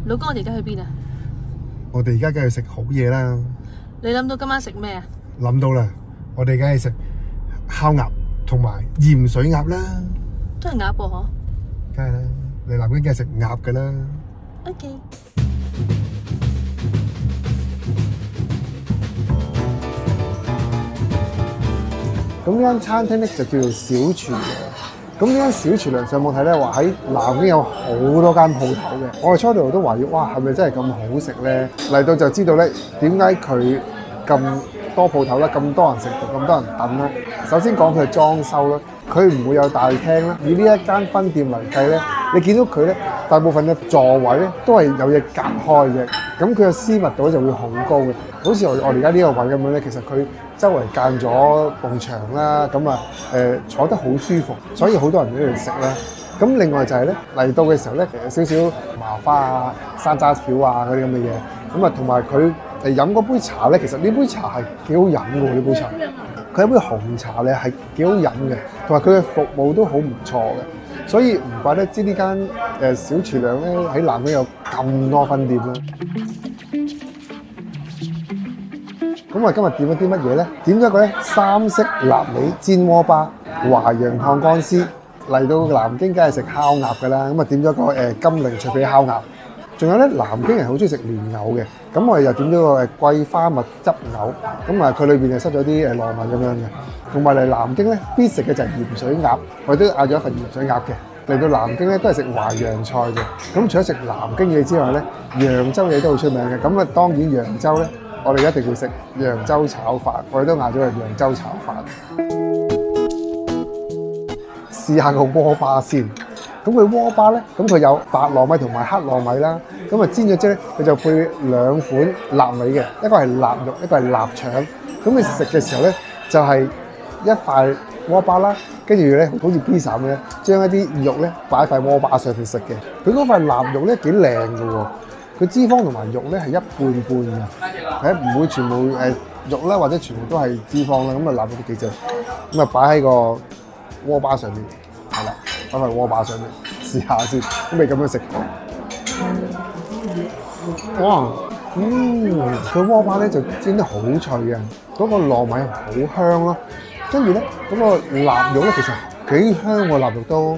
老公，我哋而家去邊啊？我哋而家梗係食好嘢啦！你諗到今晚食咩啊？諗到啦，我哋梗係食烤鴨同埋鹽水鴨啦。都係鴨噃嗬？梗係啦，你南京梗係食鴨㗎啦。OK。咁呢間餐廳咧就叫做小廚娘。咁呢間小廚娘上網睇咧話喺南京有好多間鋪頭嘅。我哋初頭都懷疑，哇，係咪真係咁好食咧？嚟到就知道咧，點解佢咁多鋪頭啦，咁多人食到，咁多人等咧。首先講佢嘅裝修啦，佢唔會有大廳啦。以呢一間分店嚟計咧，你見到佢咧，大部分嘅座位咧都係有嘢隔開嘅。咁佢嘅私密度就會好高嘅。好似我哋而家呢個位咁樣咧，其實佢周圍間咗埲牆啦，咁啊坐得好舒服，所以好多人喺度食啦。咁另外就係咧嚟到嘅時候咧，其實少少麻花啊、山楂條啊嗰啲咁嘅嘢，咁啊同埋佢飲嗰杯茶咧，其實呢杯茶係幾好飲嘅喎，呢杯茶。佢一杯紅茶咧係幾好飲嘅，同埋佢嘅服務都好唔錯嘅，所以唔怪得知呢間小廚娘咧喺南京有咁多分店啦。咁我今日點咗啲乜嘢咧？點咗個咧三色臘味煎鍋巴、淮揚燙乾絲。嚟到南京梗係食烤鴨㗎啦，咁啊點咗個金陵脆皮烤鴨。仲有咧，南京人好中意食蓮藕嘅，咁我哋又點咗個桂花蜜汁藕。咁啊佢裏邊就塞咗啲糯米咁樣嘅。同埋嚟南京咧必食嘅就係鹽水鴨，我哋都嗌咗一份鹽水鴨嘅。嚟到南京咧都係食淮揚菜嘅。咁除咗食南京嘢之外咧，揚州嘢都好出名嘅。咁啊當然揚州咧。我哋一定要食揚州炒飯，我哋都嗌咗係揚州炒飯。試下個鍋巴先，咁佢鍋巴咧，咁佢有白糯米同埋黑糯米啦。咁啊煎咗之後咧，佢就配兩款臘味嘅，一個係臘肉，一個係臘腸。咁你食嘅時候咧，就係一塊鍋巴啦，跟住咧好似 pizza 咁樣，將一啲肉咧擺喺塊鍋巴上面食嘅。佢嗰塊臘肉咧幾靚嘅喎。佢脂肪同埋肉咧係一半半嘅，係唔會全部肉啦，或者全部都係脂肪啦。咁啊臘肉都幾正，咁啊擺喺個鍋巴上面，係啦，擺喺鍋巴上面試下先，都未咁樣食過。哇，佢鍋巴咧就煎得好脆嘅，嗰個糯米好香咯。跟住咧嗰個臘肉咧其實幾香喎，臘肉都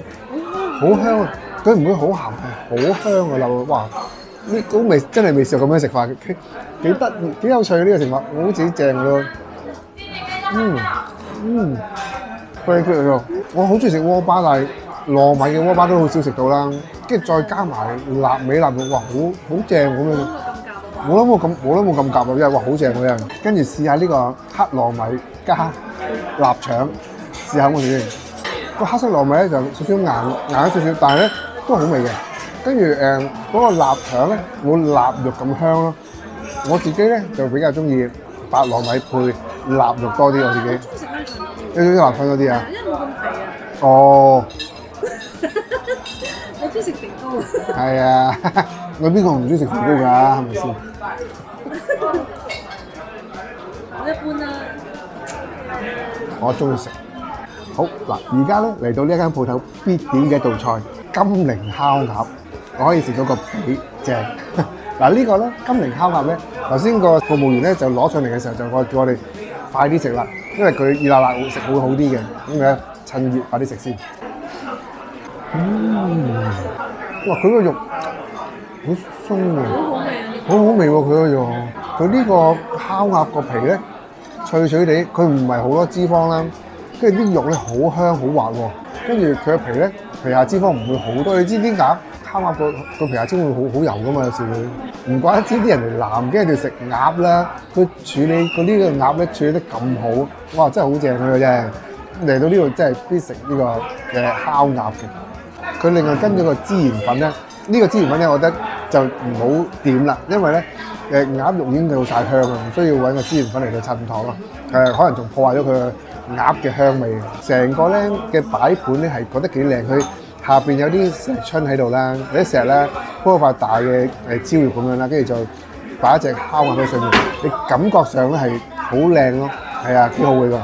好香啊！佢唔會好鹹，係好香嘅臘肉，哇！呢都未真係未試過咁樣食法，幾得意幾有趣呢個食物，好似正咯。我好中意食鍋巴，但係糯米嘅鍋巴都好少食到啦。跟住再加埋臘味臘肉，哇，好正咁樣。冇諗過咁夾啊，因為哇好正嗰樣。跟住試下呢個黑糯米加臘腸，試下我先。個黑色糯米咧就少少硬一少少，但係咧都好味嘅。跟住嗰個臘腸咧冇臘肉咁香咯。我自己咧就比較中意白糯米配臘肉多啲，我自己。你中意臘腸多啲啊？因為冇咁肥啊。哦。我中意食肥膏啊。係啊，我邊個唔中意食肥膏㗎？係咪先？我一般啦。我中意食。好嗱，而家咧嚟到呢一間鋪頭必點嘅一道菜金陵烤鴨。我可以食到個髀正嗱，呢個咧金陵烤鴨咧，頭先個服務員咧就攞上嚟嘅時候就叫我哋快啲食啦，因為佢熱辣辣食會好啲嘅，咁咧趁熱快啲食先。哇！佢個肉好鬆喎，好好味喎佢個肉。佢呢個烤鴨個皮咧脆脆地，佢唔係好多脂肪啦，跟住啲肉咧好香好滑喎，跟住佢個皮咧皮下脂肪唔會好多，你知啲鴨？烤鴨個皮下脂會好油噶嘛，有時會唔怪得知啲人嚟南京喺度食鴨啦，佢處理嗰啲嘅鴨咧處理得咁好，哇！真係好正佢真係嚟到呢度真係必食呢個嘅烤鴨嘅。佢另外跟咗個孜然粉咧，呢個孜然粉咧，我覺得就唔好點啦，因為咧鴨肉已經夠晒香啦，唔需要揾個孜然粉嚟到襯托咯。可能仲破壞咗佢嘅鴨嘅香味。成個咧嘅擺盤咧係覺得幾靚，佢下邊有啲石春喺度啦，有啲石咧鋪塊大嘅焦肉咁樣啦，跟住就擺一隻烤鴨喺上面，你感覺上咧係好靚咯，係啊，幾好嘅喎。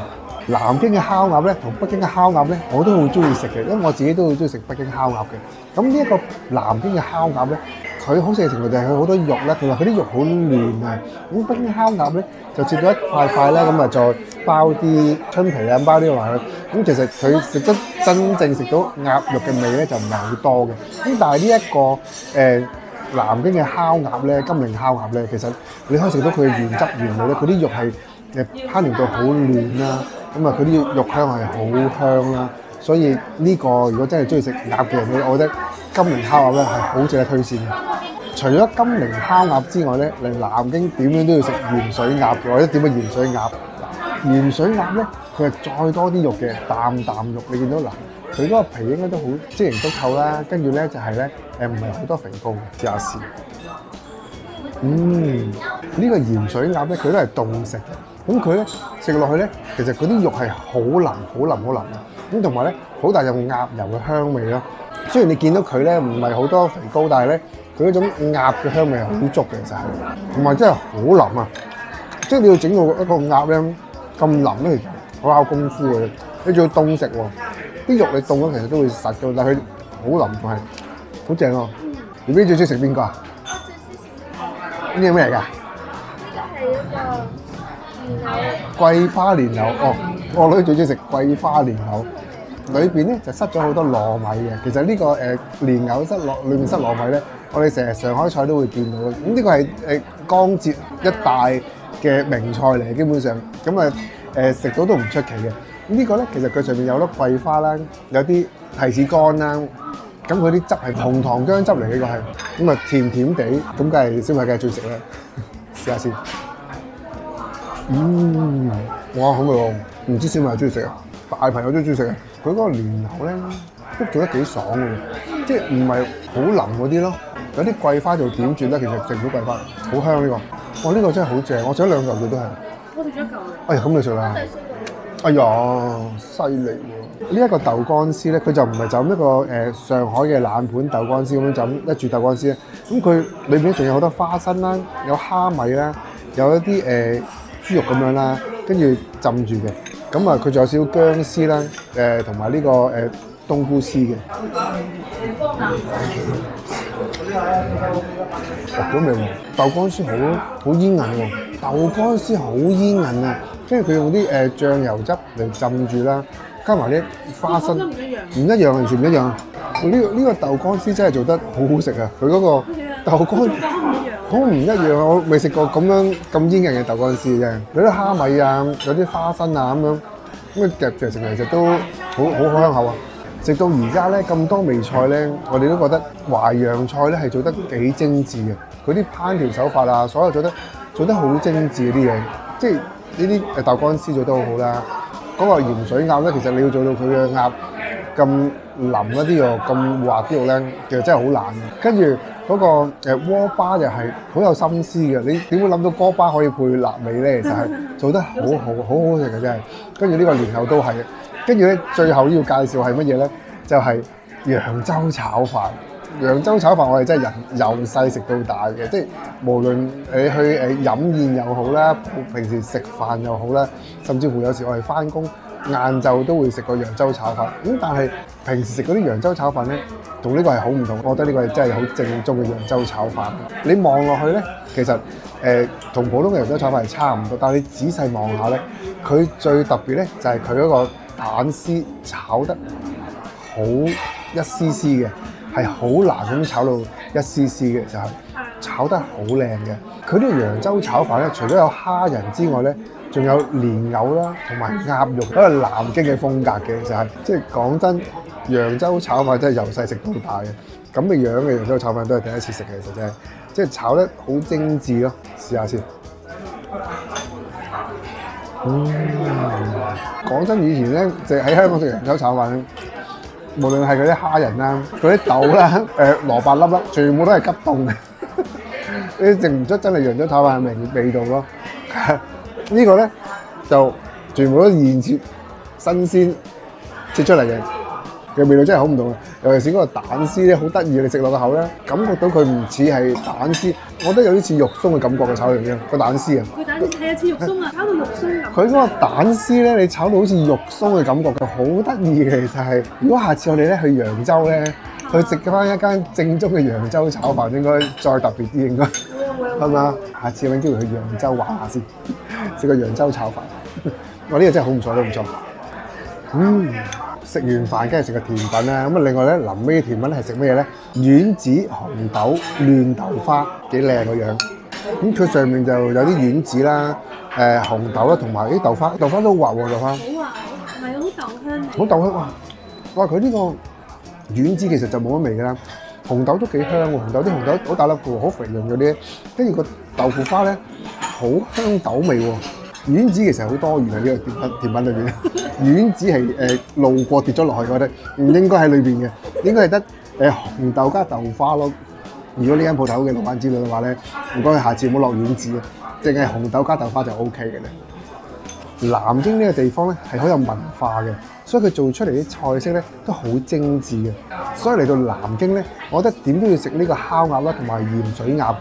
南京嘅烤鴨咧同北京嘅烤鴨咧，我都好中意食嘅，因為我自己都好中意食北京烤鴨嘅。咁呢一個南京嘅烤鴨咧，佢好食嘅程度就係佢好多肉咧，佢話佢啲肉好嫩啊。咁北京烤鴨咧就切咗一塊塊咧，咁啊再包啲春皮啊，包啲落去。咁其實佢食得真正食到鴨肉嘅味咧就唔係好多嘅。咁但係呢一個南京嘅烤鴨咧，金陵烤鴨咧，其實你可以食到佢嘅原汁原味咧，佢啲肉係烹調到好嫩啦，咁啊佢啲肉香係好香啦。所以呢個如果真係中意食鴨嘅人咧，我覺得金陵烤鴨咧係好值得推薦嘅。除咗金陵烤鴨之外咧，嚟南京點樣都要食鹽水鴨嘅，或者點嘅鹽水鴨。鹽水鴨咧，佢係再多啲肉嘅，啖啖肉。你見到嗱，佢嗰個皮應該都好晶瑩剔透啦，跟住咧就係咧唔係好多肥膏嘅，試下試。呢個鹽水鴨咧，佢都係凍食嘅。咁佢咧食落去咧，其實嗰啲肉係好腍、好腍、好腍嘅。咁同埋咧，好大陣鴨油嘅香味咯。雖然你見到佢咧唔係好多肥膏，但係咧佢嗰種鴨嘅香味係好足嘅，其實係。同埋真係好腍啊！即係你要整到一個鴨咧咁腍咧，其實好考功夫嘅。你仲要凍食喎，啲肉你凍咗其實都會實嘅，但係佢好腍仲係好正喎。你最中意食邊個啊？呢啲咩嚟㗎？係嗰個蓮藕。桂花蓮藕哦，我女最中意食桂花蓮藕。裏邊咧就塞咗好多糯米嘅。其實呢個蓮藕裏面塞糯米咧，我哋成日上海菜都會見到嘅。咁呢個係江浙一帶嘅名菜嚟，基本上咁啊食到都唔出奇嘅。呢個咧其實佢上面有粒桂花啦，有啲提子乾啦，咁佢啲汁係紅糖薑汁嚟嘅，呢個係咁啊甜甜地，咁梗係小米梗係最食啦。試下先，哇好味喎！唔知小米係中意食啊，大朋友都中意食啊。佢嗰個蓮藕咧都做得幾爽嘅喎，即係唔係好腍嗰啲咯，有啲桂花做點綴咧，其實食到桂花好香呢個。哇！呢個真係好正，我食咗兩嚿嘅都係。我食咗一嚿。哎呀，咁你食啦？哎呀，犀利喎！呢一個豆乾絲咧，佢就唔係就咁一個上海嘅冷盤豆乾絲咁樣就咁一注豆乾絲咧。咁佢裏邊仲有好多花生啦，有蝦米啦，有一啲豬肉咁樣啦，跟住浸住嘅。咁啊，佢仲有少少薑絲啦，同埋呢個冬菇絲嘅。好味喎！豆乾絲好煙韌喎，豆乾絲好煙韌啊！跟住佢用啲醬油汁嚟浸住啦，加埋啲花生，唔一樣，完全唔一樣。呢個豆乾絲真係做得好好食啊！佢嗰個豆乾好唔一樣啊！我未食過咁煙韌嘅豆乾絲嘅，有啲蝦米啊，有啲花生啊咁樣，咁夾住食其實都好香口啊！食到而家咧咁多味菜咧，我哋都覺得淮揚菜咧係做得幾精緻嘅，佢啲烹調手法啊，所有做得好精緻啲嘢，即係呢啲豆乾絲做得好好啦。嗰個鹽水鴨咧，其實你要做到佢嘅鴨咁腍一啲肉，咁滑啲肉咧，其實真係好難嘅。跟住嗰個鍋巴就係好有心思嘅，你點會諗到鍋巴可以配臘味咧？其實係做得好好食嘅真係。跟住呢個蓮藕都係。跟住咧，最後要介紹係乜嘢咧？就係揚州炒飯。揚州炒飯我哋真係由細食到大嘅，即係無論你去飲宴又好啦，平時食飯又好啦，甚至乎有時我哋翻工晏晝都會食個揚州炒飯。咁但係平時食嗰啲揚州炒飯咧，同呢個係好唔同。我覺得呢個係真係好正宗嘅揚州炒飯。你望落去咧，其實同普通嘅揚州炒飯係差唔多，但係你仔細望下咧，佢最特別咧就係佢嗰個蛋絲炒得好一絲絲嘅，係好難咁炒到一絲絲嘅，就係炒得好靚嘅。佢呢個揚州炒飯咧，除咗有蝦仁之外咧，仲有蓮藕啦，同埋鴨肉，都係南京嘅風格嘅，就係即係講真，揚州炒飯真係由細食到大嘅。咁嘅樣嘅揚州炒飯都係第一次食嘅，其實真係即係炒得好精緻咯。試下先。講真，以前咧就喺香港食揚州炒飯咧，無論係嗰啲蝦仁啦、嗰啲豆啦、蘿蔔粒啦，全部都係急凍嘅。你食唔出真係揚州炒飯嘅味道咯。呢個咧就全部都現切新鮮切出嚟嘅味道真係好唔同嘅。尤其是嗰個蛋絲咧，好得意，你食落個口咧，感覺到佢唔似係蛋絲，我覺得有啲似肉鬆嘅感覺嘅炒嚟嘅個蛋絲啊。佢蛋絲係啊，似肉鬆啊，炒到肉鬆咁。佢嗰個蛋絲咧，你炒到好似肉鬆嘅感覺嘅，好得意嘅。其實係，如果下次我哋咧去揚州咧，去食翻一間正宗嘅揚州炒飯，應該再特別啲，應該係嘛？下次揾機會去揚州玩下先，食個揚州炒飯。我呢個真係好唔錯，都唔錯。食完飯梗係食個甜品啦。咁啊，另外咧臨尾甜品咧係食咩嘢咧？丸子紅豆嫩豆花，幾靚個樣。咁佢上面就有啲丸子啦、紅豆啦，同埋啲豆花，豆花都好滑喎，豆花。好滑，唔係好豆香味。好豆香哇！哇！佢呢個丸子其實就冇乜味㗎啦，紅豆都幾香喎，紅豆好大粒嘅喎，好肥潤嗰啲。跟住個豆腐花咧，好香豆味喎。丸子其實好多餘喺呢個甜品裏邊，丸子係路過跌咗落去，我覺得唔應該喺裏邊嘅，應該係得紅豆加豆花咯。如果呢間鋪頭嘅老闆知道嘅話咧，唔該下次唔好落丸子啊，淨係紅豆加豆花就 O K 嘅啦。南京呢個地方咧係好有文化嘅，所以佢做出嚟啲菜式咧都好精緻嘅。所以嚟到南京咧，我覺得點都要食呢個烤鴨啦，同埋鹽水鴨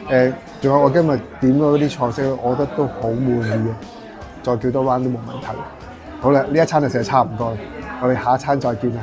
嘅。仲有我今日點咗嗰啲菜式，我覺得都好滿意嘅。再叫多 round 都冇問題。好啦，呢一餐就食得差唔多啦，我哋下一餐再見啦。